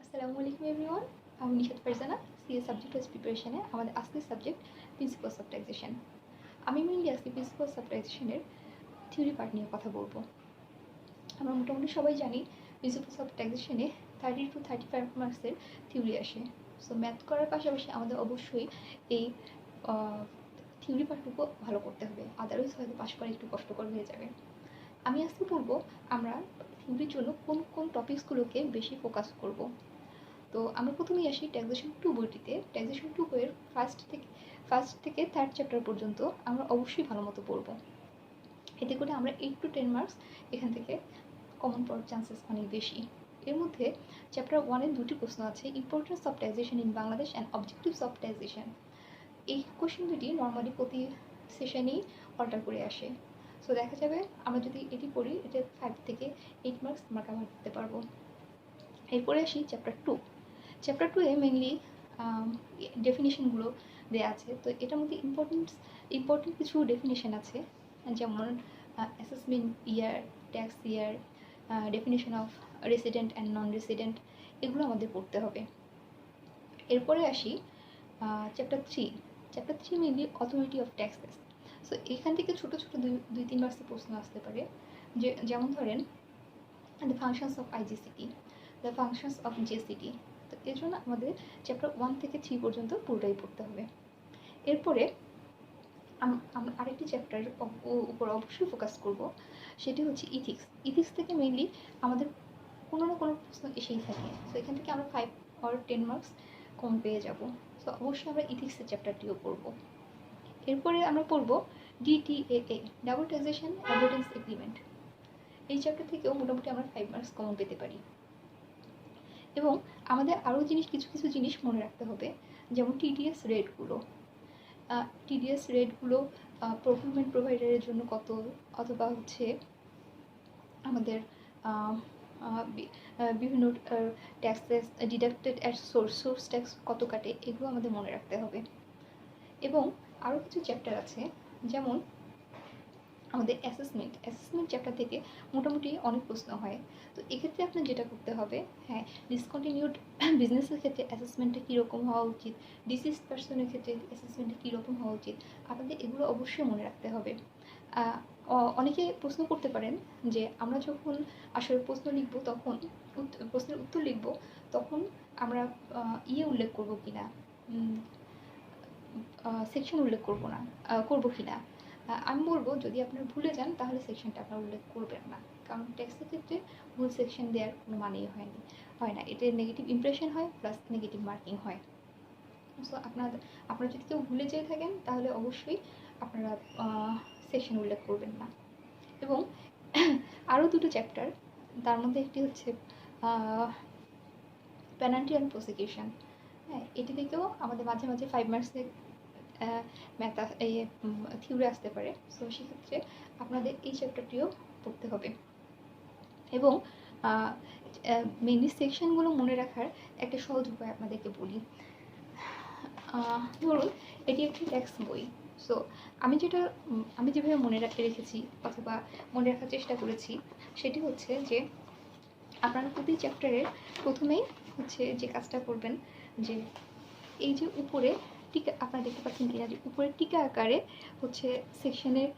আসসালামু আলাইকুম এভরিওয়ান। আমি Nishat Farzana, CA subject wise প্রিপারেশনে আমাদের আজকের সাবজেক্ট প্রিন্সিপালস অফ ট্যাক্সেশন। আমি মেইনলি আজকে প্রিন্সিপালস অফ ট্যাক্সেশনের থিওরি পার্ট নিয়ে কথা বলবো। আমরা মোটামুটি সবাই জানি প্রিন্সিপালস অফ ট্যাক্সেশনে 30 to 35 মার্কসের থিওরি আসে। সো ম্যাথ করার পাশাপাশি আমাদের অবশ্যই এই থিওরি পার্টটুকু ভালো করতে হবে, আদারওয়াইজ হয়তো পাশ করা একটু কষ্টকর হয়ে যাবে। আমি আজকে বলবো আমরা থিওরির জন্য কোন কোন টপিকসগুলোকে বেশি ফোকাস করব। তো আমরা প্রথমেই আসি ট্যাক্সেশন 2 বইটিতে। ট্যাক্সেশন 2 বইয়ের ফার্স্ট থেকে থার্ড চ্যাপ্টার পর্যন্ত আমরা অবশ্যই ভালো মতো পড়ব। এতে করে আমরা 8 to 10 মার্কস এখান থেকে কমন পাওয়ার চান্সেস অনেক বেশি। এর মধ্যে চ্যাপ্টার 1-এর 2টি প্রশ্ন আছে, importance of taxation in Bangladesh and objectives of taxation. এই কোশ্চেন দুটি নর্মালি প্রতি সেশনেই অল্টার করে আসে। সো দেখা যাবে আমরা যদি এটি পড়ি, এটা 5 থেকে 8 মার্কস আমরা কভার করতে পারবো। এরপরে আসি চ্যাপ্টার 2। চ্যাপ্টার 2-এ মেইনলি ডেফিনিশনগুলো দেওয়া আছে। তো এটার মধ্যে ইম্পর্টেন্ট কিছু ডেফিনিশন আছে, যেমন assessment year, tax year, definition of resident and non resident, এগুলো আমাদের পড়তে হবে। এরপরে আসি chapter 3। Chapter 3 mainly authority of taxes. So এখান থেকে ছোটো ছোটো 2-3 মার্কসের প্রশ্ন আসতে পারে, যেমন ধরেন the functions of IGST, the functions of CGST. তো এর জন্য আমাদের চ্যাপ্টার 1 থেকে 3 পর্যন্ত পুরোটাই পড়তে হবে। এরপরে আমরা আরেকটি চ্যাপ্টারের উপর অবশ্যই ফোকাস করব, সেটি হচ্ছে ইথিক্স। ইথিক্স থেকে মেইনলি আমাদের কোনো না কোনো প্রশ্ন এসেই থাকে। সো এখান থেকে আমরা 5 or 10 মার্কস কম পেয়ে যাব। সো অবশ্যই আমরা ইথিক্সের চ্যাপ্টারটিও পড়ব। এরপরে আমরা পড়ব ডিটিএএ, ডাবল ট্যাক্সেশন অ্যাভয়েডেন্স এগ্রিমেন্ট। এই চ্যাপ্টার থেকেও মোটামুটি আমরা 5 মার্কস কমন পেতে পারি। এবং আমাদের আরও কিছু কিছু জিনিস মনে রাখতে হবে, যেমন টিডিএস রেটগুলো। প্রকিউরমেন্ট প্রোভাইডারের জন্য কত, অথবা হচ্ছে আমাদের বিভিন্ন taxes deducted at source tax কত কাটে, এগুলো আমাদের মনে রাখতে হবে। এবং আরও কিছু চ্যাপ্টার আছে, যেমন আমাদের অ্যাসেসমেন্ট চ্যাপ্টার থেকে মোটামুটি অনেক প্রশ্ন হয়। তো এক্ষেত্রে আপনার যেটা করতে হবে, হ্যাঁ, ডিসকন্টিনিউড বিজনেসের ক্ষেত্রে অ্যাসেসমেন্টটা কীরকম হওয়া উচিত, ডিসিজ পার্সনের ক্ষেত্রে অ্যাসেসমেন্টটা কীরকম হওয়া উচিত, আপনাদের এগুলো অবশ্যই মনে রাখতে হবে। অনেকে প্রশ্ন করতে পারেন যে আমরা যখন আসলে প্রশ্নের উত্তর লিখব তখন আমরা উল্লেখ করব কিনা, সেকশন উল্লেখ করবো কিনা। আমি বলবো, যদি আপনারা ভুলে যান তাহলে সেকশনটা আপনারা উল্লেখ করবেন না, কারণ টেক্সটের ক্ষেত্রে ভুল সেকশন দেওয়ার কোনো মানেই হয় না। এতে নেগেটিভ ইমপ্রেশন হয়, প্লাস নেগেটিভ মার্কিং হয়। সো আপনারা যদি কেউ ভুলে যেয়ে থাকেন তাহলে অবশ্যই আপনারা সেকশন উল্লেখ করবেন না। এবং আরও 2টো চ্যাপ্টার, তার মধ্যে একটি হচ্ছে পেনাল্টি অ্যান্ড প্রসিকিউশন। হ্যাঁ, এটি থেকেও আমাদের মাঝে মাঝে 5 মার্কসের ম্যাথ থিওরি আসতে পারে। সো সেক্ষেত্রে আপনাদের এই চ্যাপ্টারটিও পড়তে হবে। এবং মেইনলি সেকশনগুলো মনে রাখার একটা সহজ উপায় আপনাদেরকে বলি। ধরুন এটি একটি ট্যাক্স বই। সো আমি যেভাবে মনে রেখেছি অথবা মনে রাখার চেষ্টা করেছি, সেটি হচ্ছে যে আপনারা প্রতি চ্যাপ্টারের প্রথমেই হচ্ছে যে কাজটা করবেন, যে এই যে উপরে টিকা আপনারা দেখতে পাচ্ছেন কিনা, যে উপরে টিকা আকারে হচ্ছে সেকশনের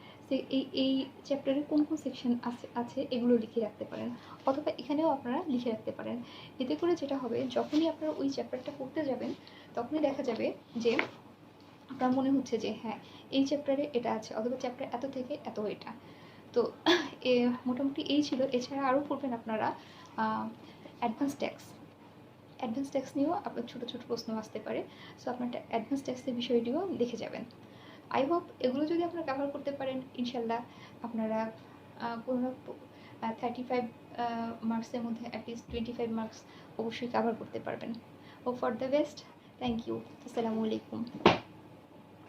এই চ্যাপ্টারে কোন কোন সেকশন আছে এগুলো লিখে রাখতে পারেন, অথবা এখানেও আপনারা লিখে রাখতে পারেন। এতে করে যেটা হবে, যখনই আপনারা ওই চ্যাপ্টারটা পড়তে যাবেন তখনই দেখা যাবে যে আপনার মনে হচ্ছে যে হ্যাঁ, এই চ্যাপ্টারে এটা আছে, অথবা চ্যাপ্টার এত থেকে এত এটা। তো মোটামুটি এই ছিল। এছাড়া আরও পড়বেন আপনারা অ্যাডভান্স ট্যাক্স নিয়েও আপনার ছোটো ছোটো প্রশ্ন আসতে পারে। সো আপনার অ্যাডভান্স ট্যাক্সের বিষয়টিও দেখে যাবেন। আই হোপ এগুলো যদি আপনারা কভার করতে পারেন, ইনশাল্লাহ আপনারা কোনো 35 মার্কসের মধ্যে অ্যাটলিস্ট 25 মার্কস অবশ্যই কভার করতে পারবেন। All for the best. Thank you. আসসালামু আলাইকুম।